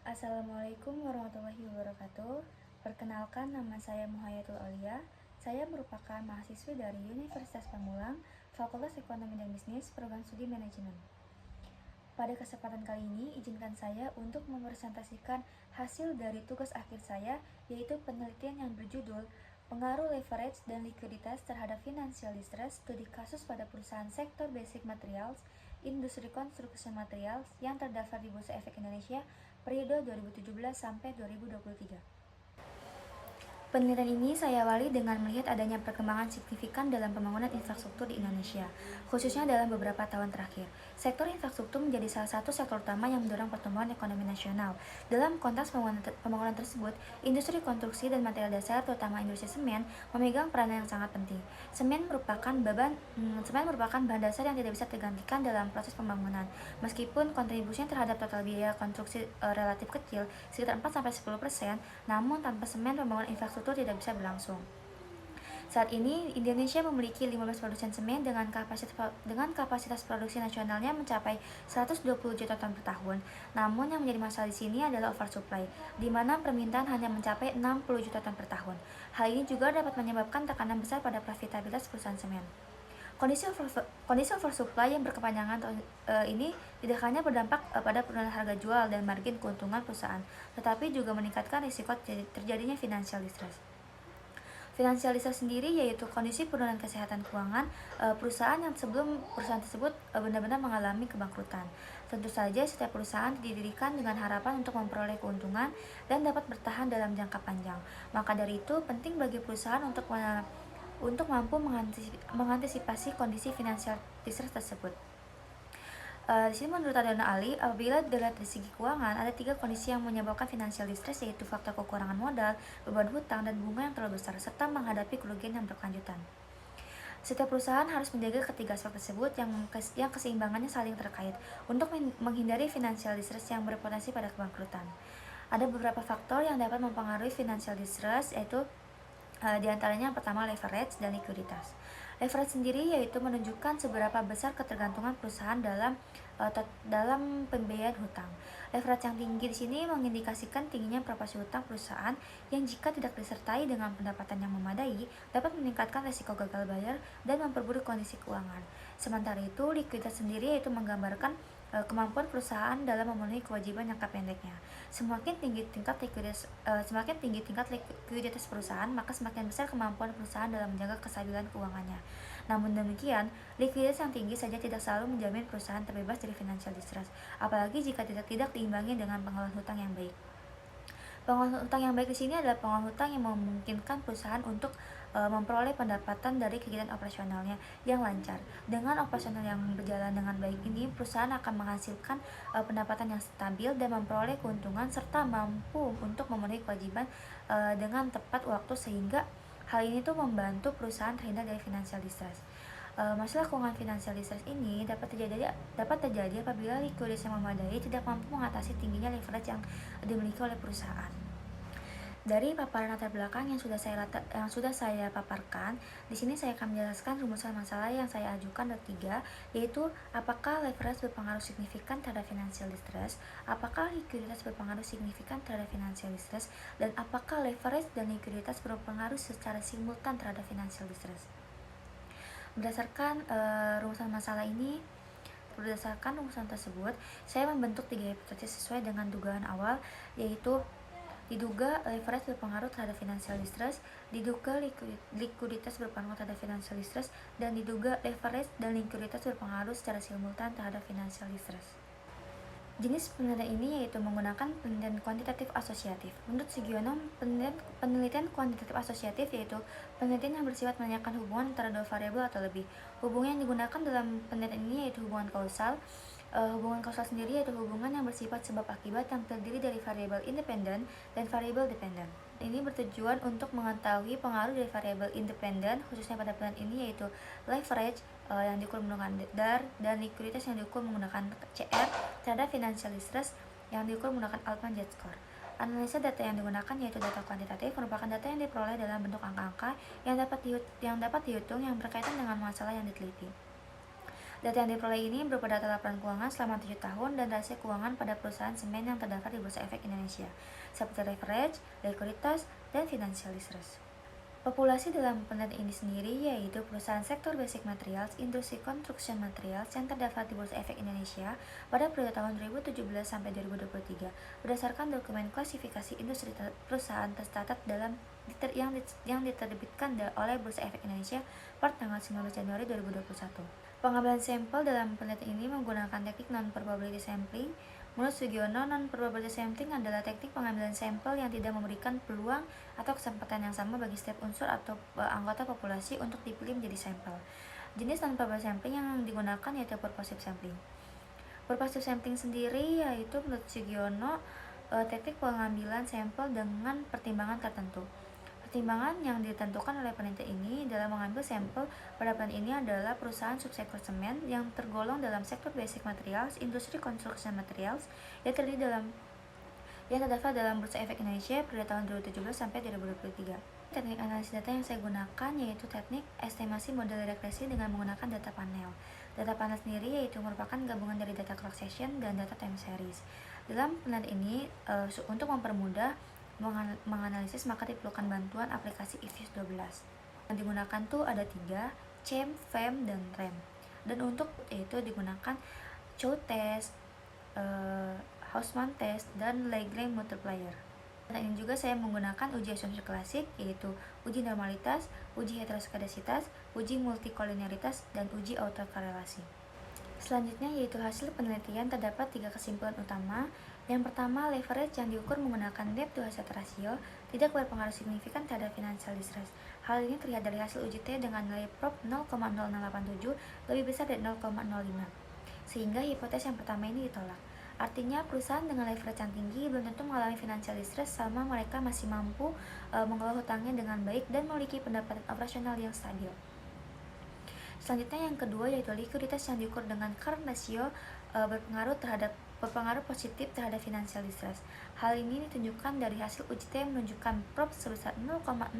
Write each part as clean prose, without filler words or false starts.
Assalamualaikum warahmatullahi wabarakatuh. Perkenalkan, nama saya Muhayatul Aulia. Saya merupakan mahasiswi dari Universitas Pamulang, Fakultas Ekonomi dan Bisnis, Program Studi Manajemen. Pada kesempatan kali ini, izinkan saya untuk mempresentasikan hasil dari tugas akhir saya, yaitu penelitian yang berjudul Pengaruh Leverage dan Likuiditas terhadap Financial Distress, studi kasus pada perusahaan sektor Basic Materials, Industri Konstruksi Materials yang terdaftar di Bursa Efek Indonesia periode 2017 sampai 2023. Penelitian ini saya awali dengan melihat adanya perkembangan signifikan dalam pembangunan infrastruktur di Indonesia, khususnya dalam beberapa tahun terakhir. Sektor infrastruktur menjadi salah satu sektor utama yang mendorong pertumbuhan ekonomi nasional. Dalam konteks pembangunan tersebut, industri konstruksi dan material dasar, terutama industri semen, memegang peranan yang sangat penting. Semen merupakan bahan dasar yang tidak bisa tergantikan dalam proses pembangunan. Meskipun kontribusinya terhadap total biaya konstruksi relatif kecil, sekitar 4-10%, namun tanpa semen pembangunan infrastruktur tidak bisa berlangsung. Saat ini, Indonesia memiliki 15 produsen semen dengan kapasitas produksi nasionalnya mencapai 120 juta ton per tahun. Namun yang menjadi masalah di sini adalah oversupply, di mana permintaan hanya mencapai 60 juta ton per tahun. Hal ini juga dapat menyebabkan tekanan besar pada profitabilitas perusahaan semen. Kondisi oversupply yang berkepanjangan ini tidak hanya berdampak pada penurunan harga jual dan margin keuntungan perusahaan, tetapi juga meningkatkan risiko terjadinya financial distress. Financial distress sendiri yaitu kondisi penurunan kesehatan keuangan perusahaan tersebut benar-benar mengalami kebangkrutan. Tentu saja setiap perusahaan didirikan dengan harapan untuk memperoleh keuntungan dan dapat bertahan dalam jangka panjang. Maka dari itu penting bagi perusahaan untuk mampu mengantisipasi kondisi finansial distress tersebut. Di sini menurut Adana Ali, apabila dilihat dari segi keuangan, ada 3 kondisi yang menyebabkan financial distress, yaitu faktor kekurangan modal, beban hutang, dan bunga yang terlalu besar, serta menghadapi kerugian yang berkelanjutan. Setiap perusahaan harus menjaga ketiga aspek tersebut yang keseimbangannya saling terkait untuk menghindari financial distress yang berpotensi pada kebangkrutan. Ada beberapa faktor yang dapat mempengaruhi financial distress, yaitu di antaranya yang pertama leverage dan likuiditas. Leverage sendiri yaitu menunjukkan seberapa besar ketergantungan perusahaan dalam pembiayaan hutang. Leverage yang tinggi di sini mengindikasikan tingginya proporsi hutang perusahaan yang jika tidak disertai dengan pendapatan yang memadai dapat meningkatkan risiko gagal bayar dan memperburuk kondisi keuangan. Sementara itu, likuiditas sendiri yaitu menggambarkan kemampuan perusahaan dalam memenuhi kewajiban jangka pendeknya. Semakin tinggi tingkat likuiditas perusahaan, maka semakin besar kemampuan perusahaan dalam menjaga kestabilan keuangannya. Namun demikian, likuiditas yang tinggi saja tidak selalu menjamin perusahaan terbebas dari financial distress, apalagi jika tidak diimbangi dengan pengelolaan hutang yang baik. Pengelolaan hutang yang baik di sini adalah pengelolaan hutang yang memungkinkan perusahaan untuk memperoleh pendapatan dari kegiatan operasionalnya yang lancar. Dengan operasional yang berjalan dengan baik ini, perusahaan akan menghasilkan pendapatan yang stabil dan memperoleh keuntungan serta mampu untuk memenuhi kewajiban dengan tepat waktu, sehingga hal ini tuh membantu perusahaan terhindar dari financial distress. Masalah keuangan finansial distress ini dapat terjadi apabila likuiditas yang memadai tidak mampu mengatasi tingginya leverage yang dimiliki oleh perusahaan. Dari paparan latar belakang yang sudah saya paparkan, di sini saya akan menjelaskan rumusan masalah yang saya ajukan ada 3, yaitu apakah leverage berpengaruh signifikan terhadap financial distress, apakah likuiditas berpengaruh signifikan terhadap financial distress, dan apakah leverage dan likuiditas berpengaruh secara simultan terhadap financial distress. Berdasarkan rumusan tersebut, saya membentuk 3 hipotesis sesuai dengan dugaan awal, yaitu diduga leverage berpengaruh terhadap financial distress, diduga likuiditas berpengaruh terhadap financial distress, dan diduga leverage dan likuiditas berpengaruh secara simultan terhadap financial distress. Jenis penelitian ini yaitu menggunakan penelitian kuantitatif asosiatif. Menurut Sugiono, penelitian kuantitatif asosiatif yaitu penelitian yang bersifat menanyakan hubungan antara 2 variabel atau lebih. Hubungan yang digunakan dalam penelitian ini yaitu hubungan kausal. Hubungan kausal sendiri yaitu hubungan yang bersifat sebab akibat yang terdiri dari variabel independen dan variabel dependen. Ini bertujuan untuk mengetahui pengaruh dari variabel independen, khususnya pada penelitian ini yaitu leverage yang diukur menggunakan DAR dan likuiditas yang diukur menggunakan CR terhadap financial distress yang diukur menggunakan Altman Z-score. Analisa data yang digunakan yaitu data kuantitatif, merupakan data yang diperoleh dalam bentuk angka-angka yang dapat dihitung yang berkaitan dengan masalah yang diteliti. Data yang diperoleh ini berupa data laporan keuangan selama 7 tahun dan rasio keuangan pada perusahaan semen yang terdaftar di Bursa Efek Indonesia, seperti leverage, likuiditas, dan financial distress. Populasi dalam penelitian ini sendiri yaitu perusahaan sektor basic materials, industri construction materials yang terdaftar di Bursa Efek Indonesia pada periode tahun 2017 sampai 2023 berdasarkan dokumen klasifikasi industri perusahaan tercatat yang diterbitkan oleh Bursa Efek Indonesia per tanggal 19 Januari 2021. Pengambilan sampel dalam penelitian ini menggunakan teknik non-probability sampling. Menurut Sugiono, non-probability sampling adalah teknik pengambilan sampel yang tidak memberikan peluang atau kesempatan yang sama bagi setiap unsur atau anggota populasi untuk dipilih menjadi sampel. Jenis non-probability sampling yang digunakan yaitu purposive sampling. Purposive sampling sendiri yaitu menurut Sugiono teknik pengambilan sampel dengan pertimbangan tertentu. Pertimbangan yang ditentukan oleh peneliti ini dalam mengambil sampel pada penelitian ini adalah perusahaan subsektor semen yang tergolong dalam sektor basic materials, industri construction materials yang terdaftar dalam Bursa Efek Indonesia pada tahun 2017 sampai 2023. Teknik analisis data yang saya gunakan yaitu teknik estimasi model regresi dengan menggunakan data panel. Data panel sendiri yaitu merupakan gabungan dari data cross section dan data time series. Dalam penelitian ini untuk mempermudah menganalisis maka diperlukan bantuan aplikasi IFIS 12. Yang digunakan tuh ada 3, CHAM, FEM, dan RAM. Dan untuk itu digunakan Chow test, Hausman test, dan Lagrange multiplier. Dan ini juga saya menggunakan uji asumsi klasik yaitu uji normalitas, uji heteroskedasitas, uji multikolinearitas, dan uji autokorelasi. Selanjutnya yaitu hasil penelitian terdapat 3 kesimpulan utama. Yang pertama, leverage yang diukur menggunakan debt to asset ratio tidak berpengaruh signifikan terhadap financial distress. Hal ini terlihat dari hasil uji T dengan nilai prop 0,0087 lebih besar dari 0,05. Sehingga hipotesis yang pertama ini ditolak. Artinya perusahaan dengan leverage yang tinggi belum tentu mengalami financial distress selama mereka masih mampu mengelola hutangnya dengan baik dan memiliki pendapatan operasional yang stabil. Selanjutnya yang kedua yaitu likuiditas yang diukur dengan current ratio berpengaruh positif terhadap financial distress. Hal ini ditunjukkan dari hasil uji T yang menunjukkan prop sebesar 0,0009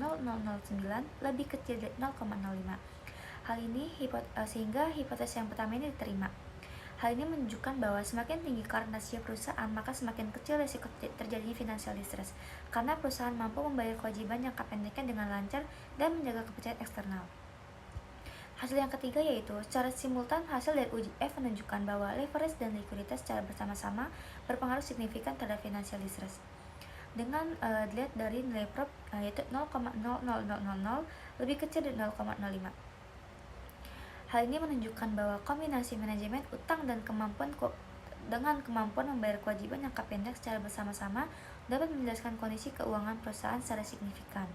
lebih kecil dari 0,05. Hal ini sehingga hipotesis yang pertama ini diterima. Hal ini menunjukkan bahwa semakin tinggi current ratio perusahaan, maka semakin kecil risiko terjadinya financial distress, karena perusahaan mampu membayar kewajiban jangka pendeknya dengan lancar dan menjaga kepercayaan eksternal. Hasil yang ketiga yaitu secara simultan hasil dari uji F menunjukkan bahwa leverage dan likuiditas secara bersama-sama berpengaruh signifikan terhadap financial distress. Dengan dilihat dari nilai prop yaitu 0,00000 lebih kecil dari 0,05. Hal ini menunjukkan bahwa kombinasi manajemen utang dan kemampuan membayar kewajiban jangka pendek secara bersama-sama dapat menjelaskan kondisi keuangan perusahaan secara signifikan.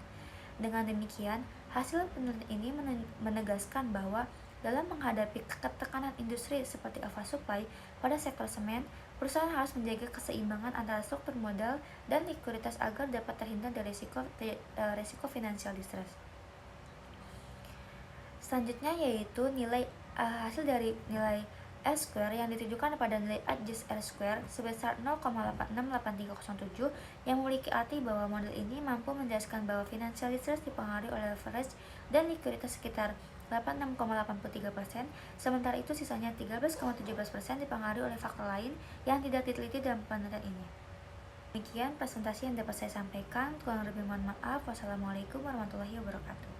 Dengan demikian, hasil penelitian ini menegaskan bahwa dalam menghadapi ketekanan industri seperti oversupply pada sektor semen, perusahaan harus menjaga keseimbangan antara struktur modal dan likuiditas agar dapat terhindar dari risiko financial distress. Selanjutnya yaitu hasil dari nilai R-square yang ditujukan pada nilai adjust R-square sebesar 0,868307 yang memiliki arti bahwa model ini mampu menjelaskan bahwa financial distress dipengaruhi oleh leverage dan likuiditas sekitar 86,83%, sementara itu sisanya 13,17% dipengaruhi oleh faktor lain yang tidak diteliti dalam penelitian ini. Demikian presentasi yang dapat saya sampaikan, kurang lebih mohon maaf. Wassalamualaikum warahmatullahi wabarakatuh.